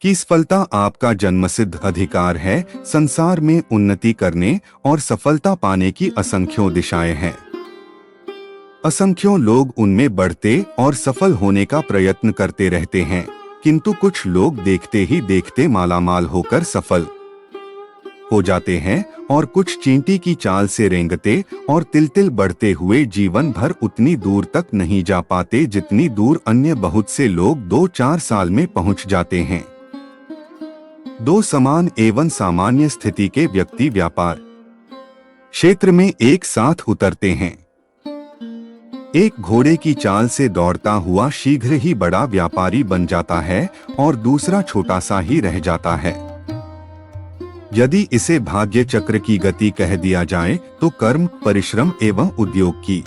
कि सफलता आपका जन्मसिद्ध अधिकार है। संसार में उन्नति करने और सफलता पाने की असंख्यों दिशाएं हैं। असंख्यों लोग उनमें बढ़ते और सफल होने का प्रयत्न करते रहते हैं, किंतु कुछ लोग देखते ही देखते मालामाल होकर सफल हो जाते हैं और कुछ चींटी की चाल से रेंगते और तिल तिल बढ़ते हुए जीवन भर उतनी दूर तक नहीं जा पाते जितनी दूर अन्य बहुत से लोग 2-4 साल में पहुंच जाते हैं। दो समान एवं सामान्य स्थिति के व्यक्ति व्यापार क्षेत्र में एक साथ उतरते हैं। एक घोड़े की चाल से दौड़ता हुआ शीघ्र ही बड़ा व्यापारी बन जाता है और दूसरा छोटा सा ही रह जाता है। यदि इसे भाग्य चक्र की गति कह दिया जाए तो कर्म, परिश्रम एवं उद्योग की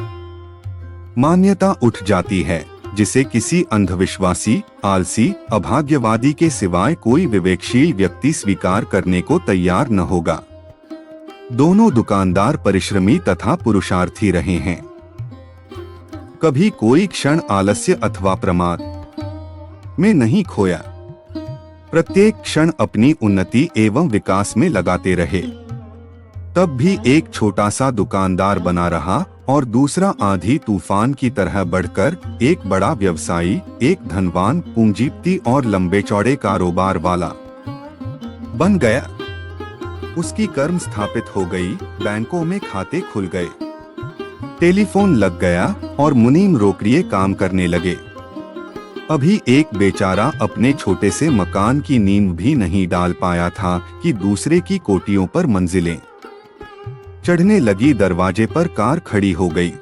मान्यता उठ जाती है, जिसे किसी अंधविश्वासी, आलसी, अभाग्यवादी के सिवाय कोई विवेकशील व्यक्ति स्वीकार करने को तैयार न होगा। दोनों दुकानदार परिश्रमी तथा पुरुषार्थी रहे हैं। कभी कोई क्षण आलस्य अथवा प्रमाद में नहीं खोया। प्रत्येक क्षण अपनी उन्नति एवं विकास में लगाते रहे। तब भी एक छोटा सा दुकानदार बना रहा और दूसरा आंधी तूफान की तरह बढ़कर एक बड़ा व्यवसायी, एक धनवान, पूंजीपति और लंबे चौड़े कारोबार वाला बन गया। उसकी कर्म स्थापित हो गई, बैंकों में खाते खुल गए, टेलीफोन लग गया और मुनीम रोकड़िए काम करने लगे। अभी एक बेचारा अपने छोटे से मकान की नींव भी नहीं डाल पाया था कि दूसरे की कोठियों पर मंजिलें चढ़ने लगी। दरवाजे पर कार खड़ी हो गई।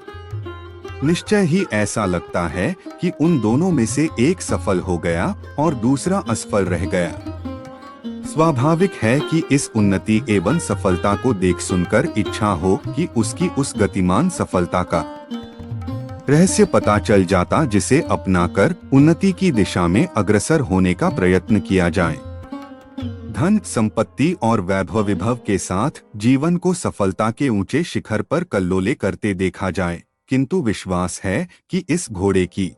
निश्चय ही ऐसा लगता है कि उन दोनों में से एक सफल हो गया और दूसरा असफल रह गया। स्वाभाविक है कि इस उन्नति एवं सफलता को देख सुनकर इच्छा हो कि उसकी उस गतिमान सफलता का रहस्य पता चल जाता, जिसे अपनाकर उन्नति की दिशा में अग्रसर होने का प्रयत्न किया जाए। धन, संपत्ति और वैभव विभव के साथ जीवन को सफलता के ऊंचे शिखर पर कल्लोले करते देखा जाए, किंतु विश्वास है कि इस घोड़े की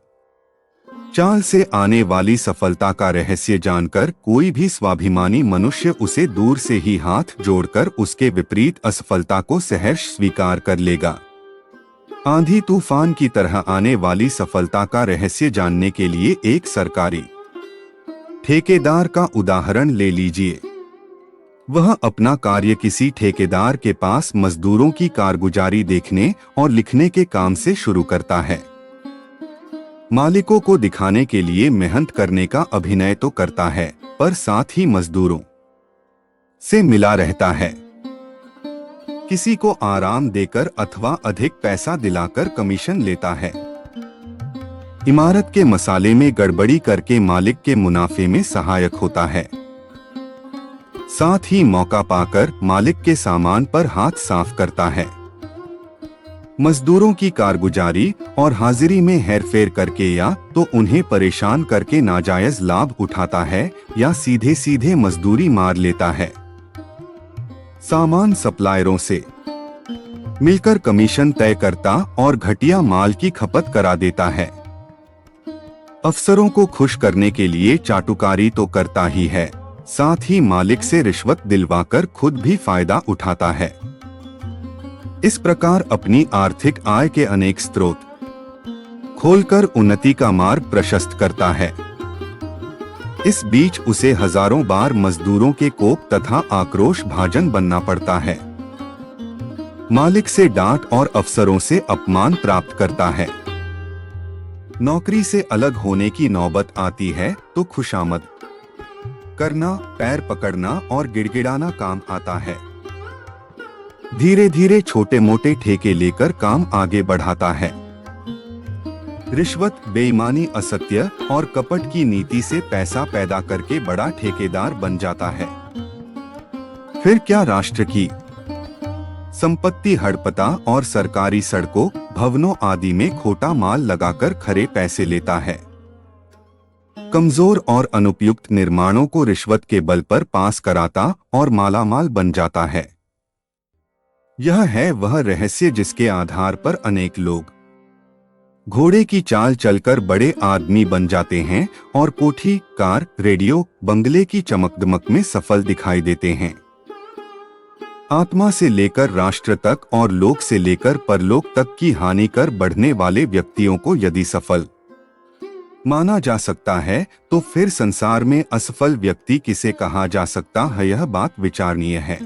चाल से आने वाली सफलता का रहस्य जानकर कोई भी स्वाभिमानी मनुष्य उसे दूर से ही हाथ जोड़कर उसके विपरीत असफलता को सहर्ष स्वीकार कर लेगा। आंधी तूफान की तरह आने वाली सफलता का रहस्य जानने के लिए एक सरकारी ठेकेदार का उदाहरण ले लीजिए। वह अपना कार्य किसी ठेकेदार के पास मजदूरों की कारगुजारी देखने और लिखने के काम से शुरू करता है। मालिकों को दिखाने के लिए मेहनत करने का अभिनय तो करता है, पर साथ ही मजदूरों से मिला रहता है। किसी को आराम देकर अथवा अधिक पैसा दिलाकर कमीशन लेता है। इमारत के मसाले में गड़बड़ी करके मालिक के मुनाफे में सहायक होता है। साथ ही मौका पाकर मालिक के सामान पर हाथ साफ करता है। मजदूरों की कारगुजारी और हाजिरी में हेरफेर करके या तो उन्हें परेशान करके नाजायज लाभ उठाता है या सीधे सीधे मजदूरी मार लेता है। सामान सप्लायरों से मिलकर कमीशन तय करता और घटिया माल की खपत करा देता है। अफसरों को खुश करने के लिए चाटुकारी तो करता ही है, साथ ही मालिक से रिश्वत दिलवाकर खुद भी फायदा उठाता है। इस प्रकार अपनी आर्थिक आय के अनेक स्रोत खोलकर उन्नति का मार्ग प्रशस्त करता है। इस बीच उसे हजारों बार मजदूरों के कोप तथा आक्रोश भाजन बनना पड़ता है। मालिक से डांट और अफसरों से अपमान प्राप्त करता है। नौकरी से अलग होने की नौबत आती है तो खुशामद करना, पैर पकड़ना और गिड़गिड़ाना काम आता है। धीरे धीरे छोटे मोटे ठेके लेकर काम आगे बढ़ाता है। रिश्वत, बेईमानी, असत्य और कपट की नीति से पैसा पैदा करके बड़ा ठेकेदार बन जाता है। फिर क्या राष्ट्र की संपत्ति हड़पता और सरकारी सड़कों, भवनों आदि में खोटा माल लगाकर खरे पैसे लेता है। कमजोर और अनुपयुक्त निर्माणों को रिश्वत के बल पर पास कराता और मालामाल बन जाता है। यह है वह रहस्य जिसके आधार पर अनेक लोग घोड़े की चाल चलकर बड़े आदमी बन जाते हैं और कोठी, कार, रेडियो, बंगले की चमकदमक में सफल दिखाई देते हैं। आत्मा से लेकर राष्ट्र तक और लोक से लेकर परलोक तक की हानि कर बढ़ने वाले व्यक्तियों को यदि सफल माना जा सकता है तो फिर संसार में असफल व्यक्ति किसे कहा जा सकता है, यह बात विचारणीय है।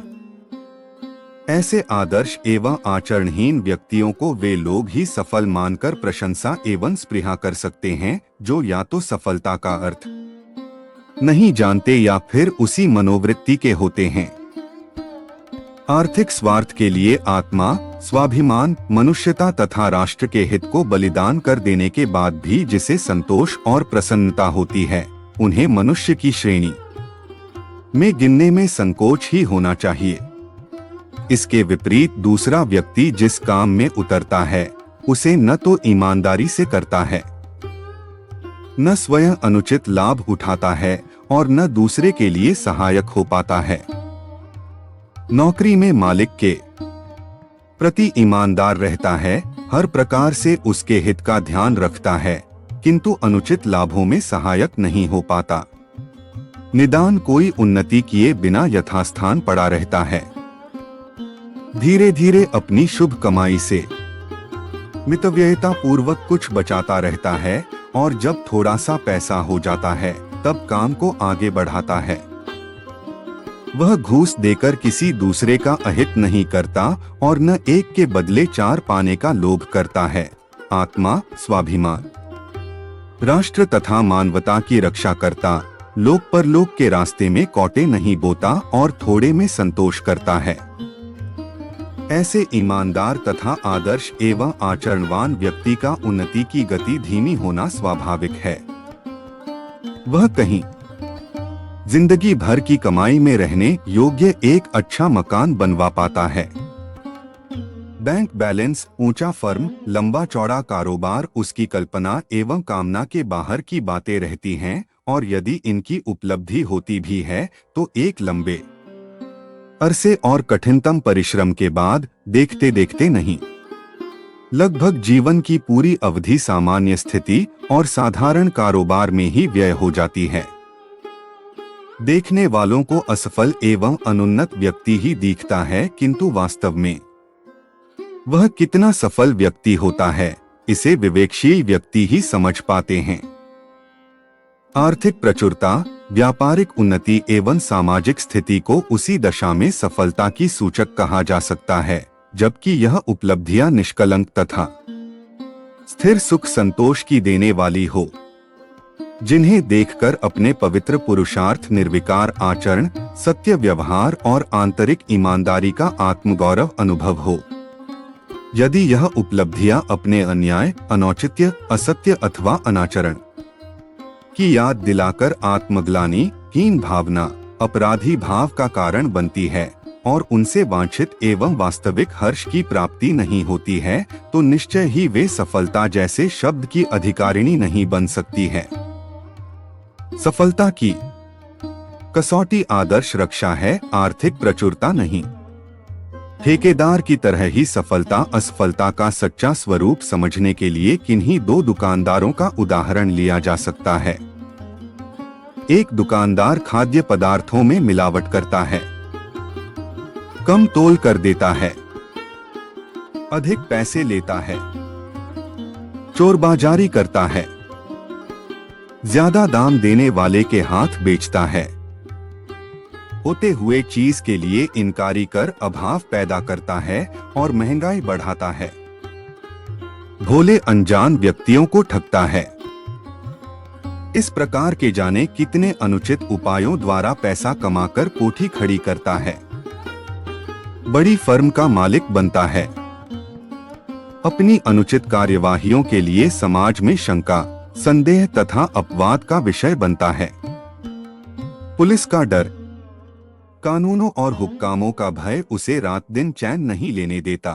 ऐसे आदर्श एवं आचरणहीन व्यक्तियों को वे लोग ही सफल मानकर प्रशंसा एवं स्पृहा कर सकते हैं जो या तो सफलता का अर्थ नहीं जानते या फिर उसी मनोवृत्ति के होते हैं। आर्थिक स्वार्थ के लिए आत्मा, स्वाभिमान, मनुष्यता तथा राष्ट्र के हित को बलिदान कर देने के बाद भी जिसे संतोष और प्रसन्नता होती है, उन्हें मनुष्य की श्रेणी में गिनने में संकोच ही होना चाहिए। इसके विपरीत दूसरा व्यक्ति जिस काम में उतरता है उसे न तो ईमानदारी से करता है, न स्वयं अनुचित लाभ उठाता है और न दूसरे के लिए सहायक हो पाता है। नौकरी में मालिक के प्रति ईमानदार रहता है, हर प्रकार से उसके हित का ध्यान रखता है, किंतु अनुचित लाभों में सहायक नहीं हो पाता। निदान कोई उन्नति किए बिना यथास्थान पड़ा रहता है। धीरे धीरे अपनी शुभ कमाई से मितव्ययता पूर्वक कुछ बचाता रहता है और जब थोड़ा सा पैसा हो जाता है तब काम को आगे बढ़ाता है। वह घूस देकर किसी दूसरे का अहित नहीं करता और न एक के बदले चार पाने का लोभ करता है। आत्मा, स्वाभिमान, राष्ट्र तथा मानवता की रक्षा करता, लोक परलोक के रास्ते में कौटे नहीं बोता और थोड़े में संतोष करता है। ऐसे ईमानदार तथा आदर्श एवं आचरणवान व्यक्ति का उन्नति की गति धीमी होना स्वाभाविक है। वह कहीं जिंदगी भर की कमाई में रहने योग्य एक अच्छा मकान बनवा पाता है। बैंक बैलेंस, ऊंचा फर्म, लंबा चौड़ा कारोबार उसकी कल्पना एवं कामना के बाहर की बातें रहती हैं और यदि इनकी उपलब्धि होती भी है तो एक लंबे अरसे और कठिनतम परिश्रम के बाद, देखते देखते नहीं। लगभग जीवन की पूरी अवधि सामान्य स्थिति और साधारण कारोबार में ही व्यय हो जाती है। देखने वालों को असफल एवं अनुन्नत व्यक्ति ही दिखता है, किंतु वास्तव में वह कितना सफल व्यक्ति होता है, इसे विवेकशील व्यक्ति ही समझ पाते हैं। आर्थिक प्रचुरता, व्यापारिक उन्नति एवं सामाजिक स्थिति को उसी दशा में सफलता की सूचक कहा जा सकता है, जबकि यह उपलब्धियां निष्कलंक तथा स्थिर सुख संतोष की देने वाली हो, जिन्हें देखकर अपने पवित्र पुरुषार्थ, निर्विकार आचरण, सत्य व्यवहार और आंतरिक ईमानदारी का आत्मगौरव अनुभव हो। यदि यह उपलब्धियां अपने अन्याय, अनौचित्य, असत्य अथवा अनाचरण की याद दिलाकर आत्मग्लानि, हीन भावना, अपराधी भाव का कारण बनती है और उनसे वांछित एवं वास्तविक हर्ष की प्राप्ति नहीं होती है, तो निश्चय ही वे सफलता जैसे शब्द की अधिकारिणी नहीं बन सकती है। सफलता की कसौटी आदर्श रक्षा है, आर्थिक प्रचुरता नहीं। ठेकेदार की तरह ही सफलता असफलता का सच्चा स्वरूप समझने के लिए किन्हीं दो दुकानदारों का उदाहरण लिया जा सकता है। एक दुकानदार खाद्य पदार्थों में मिलावट करता है, कम तोल कर देता है, अधिक पैसे लेता है, चोरबाजारी करता है, ज्यादा दाम देने वाले के हाथ बेचता है, होते हुए चीज के लिए इनकारी कर अभाव पैदा करता है और महंगाई बढ़ाता है, भोले अनजान व्यक्तियों को ठगता है। इस प्रकार के जाने कितने अनुचित उपायों द्वारा पैसा कमाकर कोठी खड़ी करता है, बड़ी फर्म का मालिक बनता है, अपनी अनुचित कार्यवाहियों के लिए समाज में शंका, संदेह तथा अपवाद का विषय बनता है। पुलिस का डर, कानूनों और हुक्कामों का भय उसे रात दिन चैन नहीं लेने देता।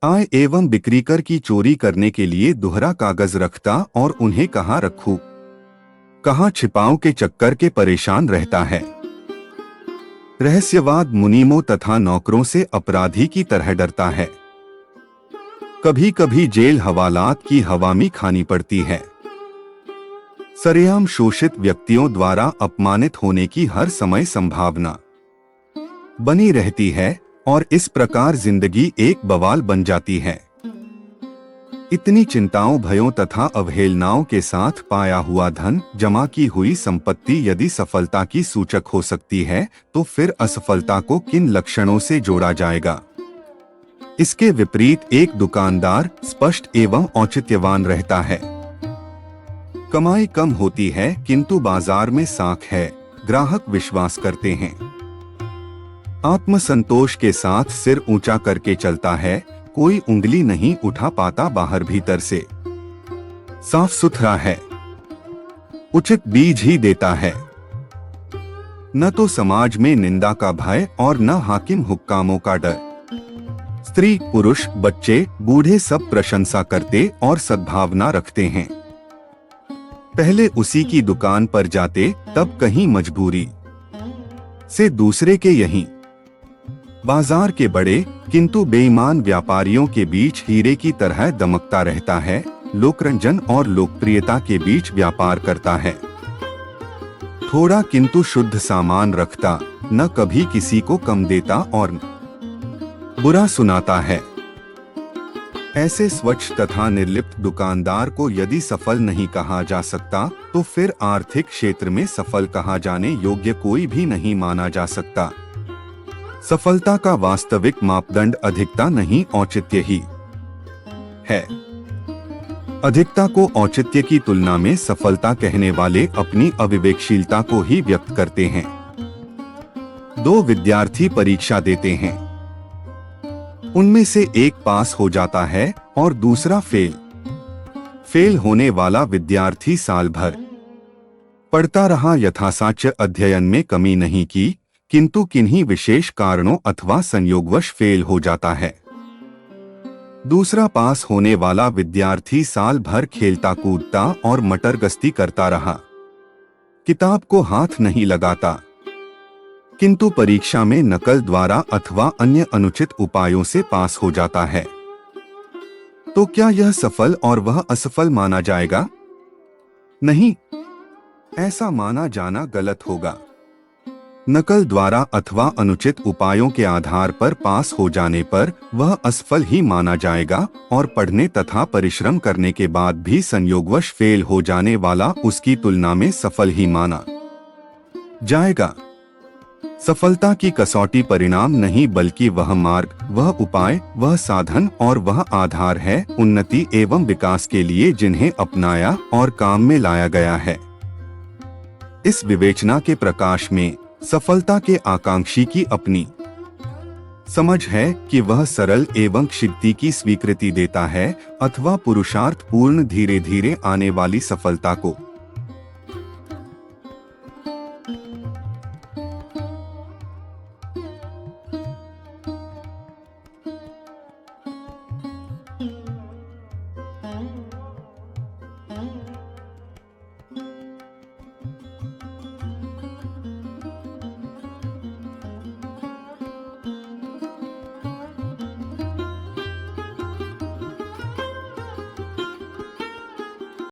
आय एवं बिक्री कर की चोरी करने के लिए दोहरा कागज रखता और उन्हें कहाँ रखूं, कहाँ छिपाऊं के चक्कर के परेशान रहता है। रहस्यवाद, मुनीमों तथा नौकरों से अपराधी की तरह डरता है। कभी कभी जेल हवालात की हवामी खानी पड़ती है। सरेआम शोषित व्यक्तियों द्वारा अपमानित होने की हर समय संभावना बनी रहती है और इस प्रकार जिंदगी एक बवाल बन जाती है। इतनी चिंताओं, भयों तथा अवहेलनाओं के साथ पाया हुआ धन, जमा की हुई संपत्ति यदि सफलता की सूचक हो सकती है, तो फिर असफलता को किन लक्षणों से जोड़ा जाएगा? इसके विपरीत एक दुकानदार स्पष्ट एवं औचित्यवान रहता है। कमाई कम होती है किंतु बाजार में साख है, ग्राहक विश्वास करते हैं। आत्मसंतोष के साथ सिर ऊंचा करके चलता है, कोई उंगली नहीं उठा पाता, बाहर भीतर से साफ सुथरा है, उचित बीज ही देता है। न तो समाज में निंदा का भय और न हाकिम हुक्कामों का डर। स्त्री, पुरुष, बच्चे, बूढ़े सब प्रशंसा करते और सद्भावना रखते हैं। पहले उसी की दुकान पर जाते, तब कहीं मजबूरी से दूसरे के यहीं। बाजार के बड़े किंतु बेईमान व्यापारियों के बीच हीरे की तरह दमकता रहता है, लोकरंजन और लोकप्रियता के बीच व्यापार करता है। थोड़ा किंतु शुद्ध सामान रखता, न कभी किसी को कम देता और न बुरा सुनाता है। ऐसे स्वच्छ तथा निर्लिप्त दुकानदार को यदि सफल नहीं कहा जा सकता, तो फिर आर्थिक क्षेत्र में सफल कहा जाने योग्य कोई भी नहीं माना जा सकता। सफलता का वास्तविक मापदंड अधिकता नहीं, औचित्य ही है। अधिकता को औचित्य की तुलना में सफलता कहने वाले अपनी अविवेकशीलता को ही व्यक्त करते हैं। दो विद्यार्थी परीक्षा देते हैं, उनमें से एक पास हो जाता है और दूसरा फेल। फेल होने वाला विद्यार्थी साल भर पढ़ता रहा, यथासाध्य अध्ययन में कमी नहीं की, किंतु किन्हीं विशेष कारणों अथवा संयोगवश फेल हो जाता है। दूसरा पास होने वाला विद्यार्थी साल भर खेलता कूदता और मटरगश्ती करता रहा, किताब को हाथ नहीं लगाता, किंतु परीक्षा में नकल द्वारा अथवा अन्य अनुचित उपायों से पास हो जाता है। तो क्या यह सफल और वह असफल माना जाएगा? नहीं, ऐसा माना जाना गलत होगा। नकल द्वारा अथवा अनुचित उपायों के आधार पर पास हो जाने पर वह असफल ही माना जाएगा और पढ़ने तथा परिश्रम करने के बाद भी संयोगवश फेल हो जाने वाला उसकी तुलना में सफल ही माना जाएगा। सफलता की कसौटी परिणाम नहीं, बल्कि वह मार्ग, वह उपाय, वह साधन और वह आधार है उन्नति एवं विकास के लिए जिन्हें अपनाया और काम में लाया गया है। इस विवेचना के प्रकाश में सफलता के आकांक्षी की अपनी समझ है कि वह सरल एवं क्षिप्ति की स्वीकृति देता है अथवा पुरुषार्थ पूर्ण धीरे धीरे आने वाली सफलता को